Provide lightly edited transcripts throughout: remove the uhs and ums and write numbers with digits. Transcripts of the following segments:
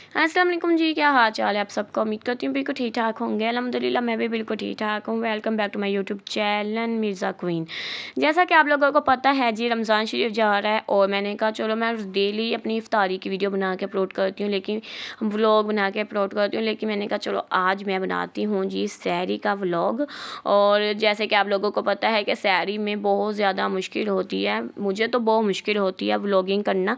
अस्सलाम वालेकुम जी, क्या हाल चाल है आप सबका। उम्मीद करती हूँ बिल्कुल ठीक ठाक होंगे। अल्हम्दुलिल्लाह मैं भी बिल्कुल ठीक ठाक हूँ। Welcome back to my YouTube channel Mirza Queen. जैसा कि आप लोगों को पता है जी, रमज़ान शरीफ जा रहा है और मैंने कहा चलो मैं डेली अपनी इफ्तारी की वीडियो बना के अपलोड करती हूँ, लेकिन व्लॉग बना के अपलोड करती हूँ। लेकिन मैंने कहा चलो आज मैं बनाती हूँ जी सहरी का व्लॉग। और जैसे कि आप लोगों को पता है कि सहरी में बहुत ज़्यादा मुश्किल होती है, मुझे तो बहुत मुश्किल होती है व्लॉगिंग करना।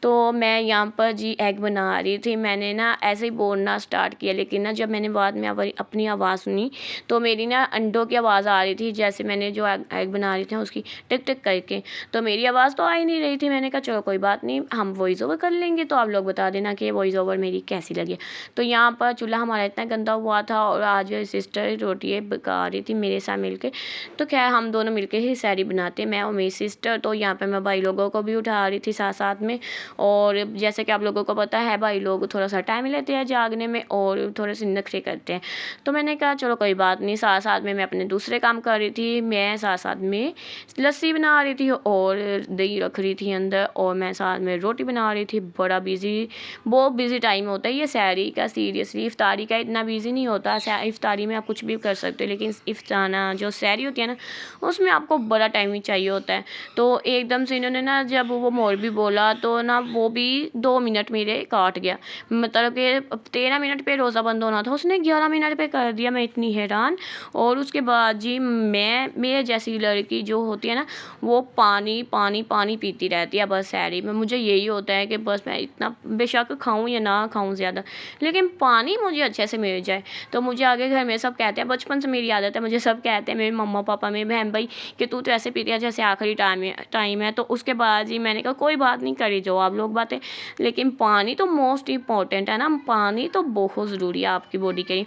तो मैं यहाँ पर जी एग बना रही थी। मैंने ना ऐसे ही बोलना स्टार्ट किया, लेकिन ना जब मैंने बाद में अपनी आवाज़ सुनी तो मेरी ना अंडों की आवाज़ आ रही थी, जैसे मैंने जो एग बना रही थी उसकी टिक टिक करके। तो मेरी आवाज़ तो आ ही नहीं रही थी। मैंने कहा चलो कोई बात नहीं, हम वॉइस ओवर कर लेंगे, तो आप लोग बता देना कि वॉइस ओवर मेरी कैसी लगी। तो यहाँ पर चूल्हा हमारा इतना गंदा हुआ था और आज सिस्टर रोटी पका रही थी मेरे साथ मिलके। तो खैर हम दोनों मिलके ही सहरी बनाते, मैं और मेरी सिस्टर। तो यहाँ पर मैं भाई लोगों को भी उठा रही थी साथ साथ में। और जैसे कि आप लोगों को पता है भाई लोग थोड़ा सा टाइम लेते हैं जागने में और थोड़े से नखरे करते हैं। तो मैंने कहा चलो कोई बात नहीं, साथ साथ में मैं अपने दूसरे काम कर रही थी। मैं साथ साथ में लस्सी बना रही थी और दही रख रही थी अंदर, और मैं साथ में रोटी बना रही थी। बड़ा बिजी, बहुत बिजी टाइम होता है ये सहरी का। सीरियसली इफ्तारी का इतना बिजी नहीं होता। इफ्तारी में आप कुछ भी कर सकते हो, लेकिन इफ्ताना जो सहरी होती है ना, उसमें आपको बड़ा टाइम ही चाहिए होता है। तो एकदम से इन्होंने ना जब वो मोर भी बोला तो ना वो भी 2 मिनट मेरे काट गया। मतलब कि 13 मिनट पे रोज़ा बंद होना था, उसने 11 मिनट पे कर दिया। मैं इतनी हैरान। और उसके बाद जी मैं, मेरे जैसी लड़की जो होती है ना, वो पानी पानी पानी पीती रहती है बस सहरी में। मुझे यही होता है कि बस मैं इतना बेशक खाऊं या ना खाऊं ज़्यादा, लेकिन पानी मुझे अच्छे से मिल जाए। तो मुझे आगे घर में सब कहते हैं, बचपन से मेरी आदत है, मुझे सब कहते हैं, मेरे मम्मा पापा मेरे बहन भाई, कि तू तो ऐसे पीती है जैसे आखिरी टाइम है। तो उसके बाद जी मैंने कहा कोई बात नहीं, करी जो आप लोग बातें, लेकिन पानी तो मोस्ट इम्पॉर्टेंट है ना, पानी तो बहुत ज़रूरी है आपकी बॉडी के लिए।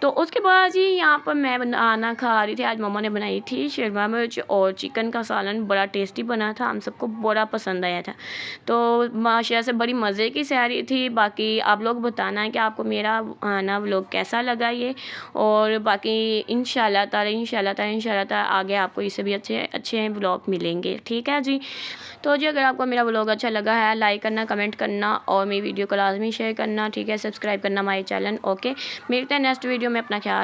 तो उसके बाद जी यहाँ पर मैं खाना खा रही थी। आज मम्मा ने बनाई थी शिमला मिर्च और चिकन का सालन, बड़ा टेस्टी बना था, हम सबको बड़ा पसंद आया था। तो माशाल्लाह से बड़ी मज़े की सहरी थी। बाकी आप लोग बताना है कि आपको मेरा ना व्लॉग कैसा लगा ये। और बाकी इंशाल्लाह ताला आगे आपको इससे भी अच्छे अच्छे व्लॉग मिलेंगे, ठीक है जी। तो जी अगर आपको मेरा व्लॉग अच्छा लगा है, लाइक करना, कमेंट करना और मेरी वीडियो को लाजमी शेयर करना, ठीक है, सब्सक्राइब करना हमारे चैनल। ओके, मिलते हैं नेक्स्ट वीडियो में। अपना ख्याल